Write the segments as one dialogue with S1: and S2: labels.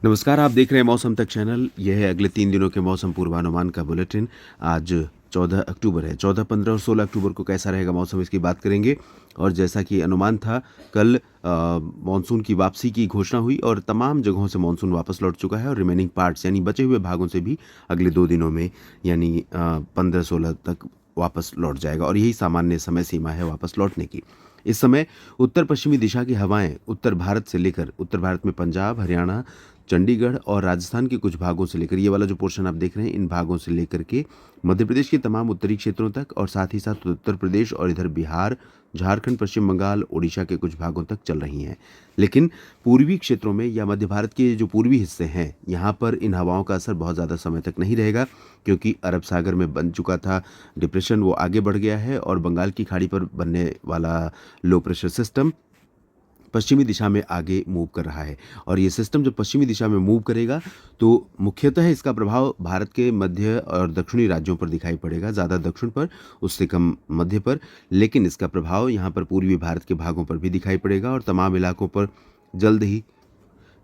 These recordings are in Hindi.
S1: नमस्कार, आप देख रहे हैं मौसम तक चैनल। यह है अगले 3 दिनों के मौसम पूर्वानुमान का बुलेटिन। आज 14 अक्टूबर है। 14, 15 और 16 अक्टूबर को कैसा रहेगा मौसम, इसकी बात करेंगे। और जैसा कि अनुमान था, कल मानसून की वापसी की घोषणा हुई और तमाम जगहों से मानसून वापस लौट चुका है और रिमेनिंग पार्ट्स यानी बचे हुए भागों से भी अगले 2 दिनों में यानी 15-16 तक वापस लौट जाएगा और यही सामान्य समय सीमा है वापस लौटने की। इस समय उत्तर पश्चिमी दिशा की हवाएं उत्तर भारत से लेकर उत्तर भारत में पंजाब, हरियाणा, चंडीगढ़ और राजस्थान के कुछ भागों से लेकर ये वाला जो पोर्शन आप देख रहे हैं, इन भागों से लेकर के मध्य प्रदेश के तमाम उत्तरी क्षेत्रों तक और साथ ही साथ उत्तर प्रदेश और इधर बिहार, झारखंड, पश्चिम बंगाल, ओडिशा के कुछ भागों तक चल रही हैं। लेकिन पूर्वी क्षेत्रों में या मध्य भारत के जो पूर्वी हिस्से हैं, यहाँ पर इन हवाओं का असर बहुत ज़्यादा समय तक नहीं रहेगा, क्योंकि अरब सागर में बन चुका था डिप्रेशन, वो आगे बढ़ गया है और बंगाल की खाड़ी पर बनने वाला लो प्रेशर सिस्टम पश्चिमी दिशा में आगे मूव कर रहा है। और ये सिस्टम जब पश्चिमी दिशा में मूव करेगा तो मुख्यतः इसका प्रभाव भारत के मध्य और दक्षिणी राज्यों पर दिखाई पड़ेगा, ज़्यादा दक्षिण पर, उससे कम मध्य पर। लेकिन इसका प्रभाव यहाँ पर पूर्वी भारत के भागों पर भी दिखाई पड़ेगा और तमाम इलाकों पर जल्द ही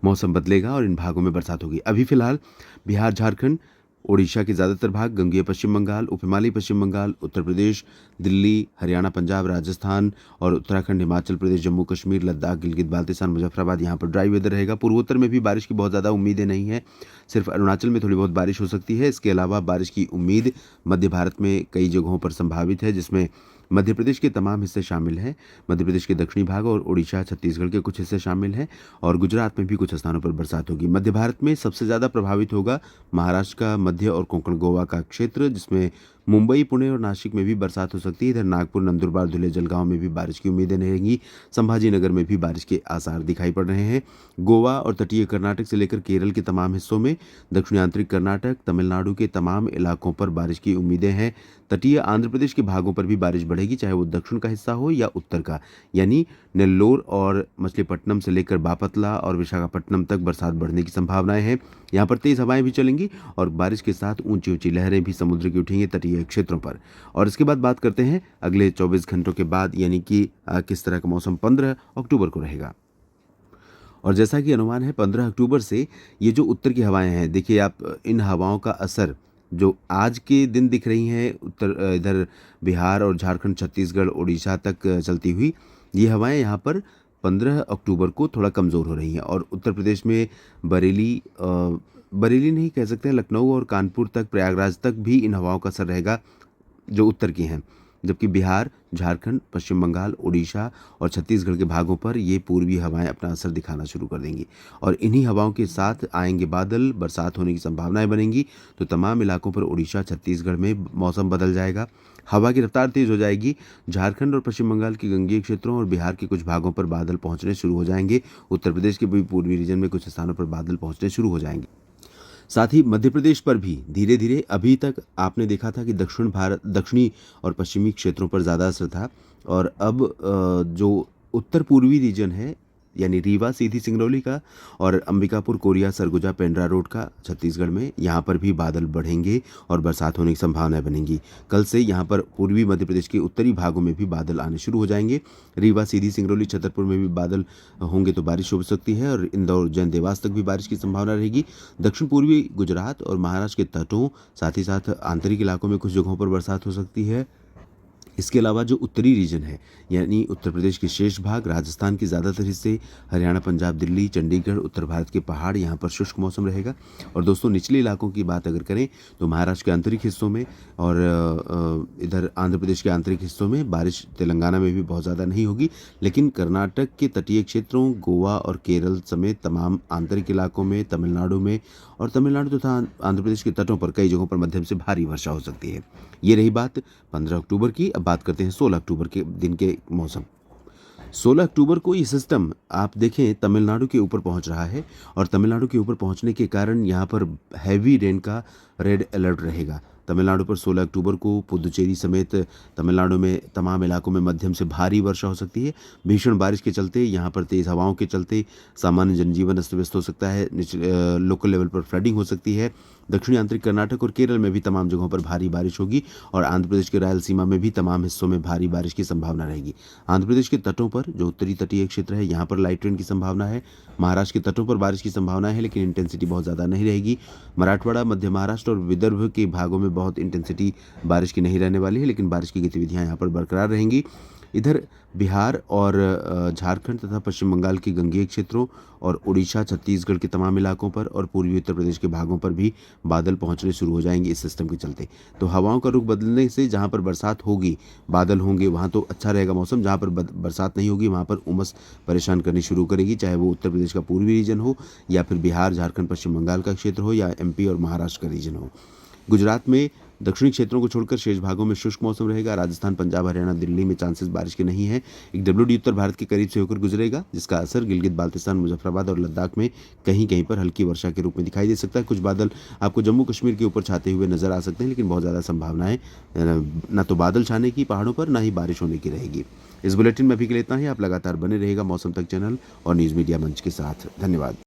S1: मौसम बदलेगा और इन भागों में बरसात होगी। अभी फिलहाल बिहार, झारखंड, ओडिशा के ज़्यादातर भाग, गंगेय पश्चिम बंगाल, उपहिमालयी पश्चिम बंगाल, उत्तर प्रदेश, दिल्ली, हरियाणा, पंजाब, राजस्थान और उत्तराखंड, हिमाचल प्रदेश, जम्मू कश्मीर, लद्दाख, गिलगित बाल्तिस्तान, मुजफ्फराबाद, यहाँ पर ड्राई वेदर रहेगा। पूर्वोत्तर में भी बारिश की बहुत ज़्यादा उम्मीदें नहीं है, सिर्फ अरुणाचल में थोड़ी बहुत बारिश हो सकती है। इसके अलावा बारिश की उम्मीद मध्य भारत में कई जगहों पर संभावित है, जिसमें मध्य प्रदेश के तमाम हिस्से शामिल हैं। मध्य प्रदेश के दक्षिणी भाग और ओडिशा, छत्तीसगढ़ के कुछ हिस्से शामिल हैं और गुजरात में भी कुछ स्थानों पर बरसात होगी। मध्य भारत में सबसे ज़्यादा प्रभावित होगा महाराष्ट्र का मध्य और कोंकण गोवा का क्षेत्र, जिसमें मुंबई, पुणे और नासिक में भी बरसात हो सकती है। इधर नागपुर, नंदुरबार, धुले, जलगांव में भी बारिश की उम्मीदें रहेंगी। संभाजी नगर में भी बारिश के आसार दिखाई पड़ रहे हैं। गोवा और तटीय कर्नाटक से लेकर केरल के तमाम हिस्सों में, दक्षिणी आंतरिक कर्नाटक, तमिलनाडु के तमाम इलाकों पर बारिश की उम्मीदें हैं। तटीय आंध्र प्रदेश के भागों पर भी बारिश बढ़ेगी, चाहे वो दक्षिण का हिस्सा हो या उत्तर का, यानी नेल्लोर और मछलीपट्टनम से लेकर बापतला और विशाखापट्टनम तक बरसात बढ़ने की संभावनाएं हैं। यहाँ पर तेज हवाएं भी चलेंगी और बारिश के साथ ऊंची ऊंची लहरें भी समुद्र की उठेंगी तटीय क्षेत्रों पर। और इसके बाद बात करते हैं अगले 24 घंटों के बाद, यानी कि किस तरह का मौसम 15 अक्टूबर को रहेगा। और जैसा कि अनुमान है 15 अक्टूबर से ये जो उत्तर की हवाएं हैं, देखिए आप, इन हवाओं का असर जो आज के दिन दिख रही हैं उत्तर इधर बिहार और झारखंड, छत्तीसगढ़, उड़ीसा तक चलती हुई, ये हवाएं यहाँ पर 15 अक्टूबर को थोड़ा कमज़ोर हो रही हैं और उत्तर प्रदेश में बरेली नहीं कह सकते हैं, लखनऊ और कानपुर तक, प्रयागराज तक भी इन हवाओं का असर रहेगा जो उत्तर की हैं। जबकि बिहार, झारखंड, पश्चिम बंगाल, उड़ीसा और छत्तीसगढ़ के भागों पर ये पूर्वी हवाएं अपना असर दिखाना शुरू कर देंगी और इन्हीं हवाओं के साथ आएंगे बादल, बरसात होने की संभावनाएं बनेंगी। तो तमाम इलाकों पर उड़ीसा, छत्तीसगढ़ में मौसम बदल जाएगा, हवा की रफ्तार तेज हो जाएगी। झारखंड और पश्चिम बंगाल के गंगेय क्षेत्रों और बिहार के कुछ भागों पर बादल पहुंचने शुरू हो जाएंगे। उत्तर प्रदेश के भी पूर्वी रीजन में कुछ स्थानों पर बादल पहुंचने शुरू हो जाएंगे। साथ ही मध्य प्रदेश पर भी धीरे धीरे, अभी तक आपने देखा था कि दक्षिणी और पश्चिमी क्षेत्रों पर ज़्यादा असर था और अब जो उत्तर पूर्वी रीजन है, यानी रीवा, सीधी सिंगरौली का और अंबिकापुर, कोरिया, सरगुजा, पेंड्रा रोड का छत्तीसगढ़ में, यहाँ पर भी बादल बढ़ेंगे और बरसात होने की संभावनाएं बनेंगी। कल से यहाँ पर पूर्वी मध्य प्रदेश के उत्तरी भागों में भी बादल आने शुरू हो जाएंगे। रीवा, सीधी सिंगरौली, छतरपुर में भी बादल होंगे तो बारिश हो सकती है और इंदौर, उज्जैन, देवास तक भी बारिश की संभावना रहेगी। दक्षिण पूर्वी गुजरात और महाराष्ट्र के तटों, साथ ही साथ आंतरिक इलाकों में कुछ जगहों पर बरसात हो सकती है। इसके अलावा जो उत्तरी रीजन है, यानी उत्तर प्रदेश के शेष भाग, राजस्थान के ज़्यादातर हिस्से, हरियाणा, पंजाब, दिल्ली, चंडीगढ़, उत्तर भारत के पहाड़, यहाँ पर शुष्क मौसम रहेगा। और दोस्तों, निचले इलाकों की बात अगर करें तो महाराष्ट्र के आंतरिक हिस्सों में और इधर आंध्र प्रदेश के आंतरिक हिस्सों में बारिश, तेलंगाना में भी बहुत ज़्यादा नहीं होगी, लेकिन कर्नाटक के तटीय क्षेत्रों, गोवा और केरल समेत तमाम आंतरिक इलाकों में, तमिलनाडु में और तमिलनाडु तथा आंध्र प्रदेश के तटों पर कई जगहों पर मध्यम से भारी वर्षा हो सकती है। ये रही बात 15 अक्टूबर की। अब बात करते हैं 16 अक्टूबर के दिन के मौसम। 16 अक्टूबर को ये सिस्टम आप देखें तमिलनाडु के ऊपर पहुंच रहा है और तमिलनाडु के ऊपर पहुंचने के कारण यहाँ पर हैवी रेन का रेड अलर्ट रहेगा। तमिलनाडु पर 16 अक्टूबर को पुदुचेरी समेत तमिलनाडु में तमाम इलाकों में मध्यम से भारी वर्षा हो सकती है। भीषण बारिश के चलते यहाँ पर तेज़ हवाओं के चलते सामान्य जनजीवन अस्त व्यस्त हो सकता है। लोकल लेवल पर फ्लडिंग हो सकती है। दक्षिणी आंतरिक कर्नाटक और केरल में भी तमाम जगहों पर भारी बारिश होगी और आंध्र प्रदेश के रायलसीमा में भी तमाम हिस्सों में भारी बारिश की संभावना रहेगी। आंध्र प्रदेश के तटों पर जो उत्तरी तटीय क्षेत्र है यहाँ पर लाइट रेन की संभावना है। महाराष्ट्र के तटों पर बारिश की संभावना है, लेकिन इंटेंसिटी बहुत ज़्यादा नहीं रहेगी। मराठवाड़ा, मध्य महाराष्ट्र और विदर्भ के भागों में बहुत इंटेंसिटी बारिश की नहीं रहने वाली है, लेकिन बारिश की गतिविधियाँ यहाँ पर बरकरार रहेंगी। इधर बिहार और झारखंड तथा पश्चिम बंगाल के गंगेय क्षेत्रों और उड़ीसा, छत्तीसगढ़ के तमाम इलाकों पर और पूर्वी उत्तर प्रदेश के भागों पर भी बादल पहुंचने शुरू हो जाएंगे इस सिस्टम के चलते। तो हवाओं का रुख बदलने से जहां पर बरसात होगी, बादल होंगे, वहां तो अच्छा रहेगा मौसम। जहां पर बरसात नहीं होगी वहां पर उमस परेशान करनी शुरू करेगी, चाहे वो उत्तर प्रदेश का पूर्वी रीजन हो या फिर बिहार, झारखंड, पश्चिम बंगाल का क्षेत्र हो या एमपी और महाराष्ट्र का रीजन हो। गुजरात में दक्षिणी क्षेत्रों को छोड़कर शेष भागों में शुष्क मौसम रहेगा। राजस्थान, पंजाब, हरियाणा, दिल्ली में चांसेस बारिश के नहीं है। एक डब्ल्यूडी उत्तर भारत के करीब से होकर गुजरेगा, जिसका असर गिलगित बाल्टिस्तान, मुजफ्फराबाद और लद्दाख में कहीं कहीं पर हल्की वर्षा के रूप में दिखाई दे सकता है। कुछ बादल आपको जम्मू कश्मीर के ऊपर छाते हुए नजर आ सकते हैं, लेकिन बहुत ज़्यादा संभावनाएं न तो बादल छाने की पहाड़ों पर, ना ही बारिश होने की रहेगी। इस बुलेटिन में अभी के लिए इतना ही। आप लगातार बने रहेगा मौसम तक चैनल और न्यूज़ मीडिया मंच के साथ। धन्यवाद।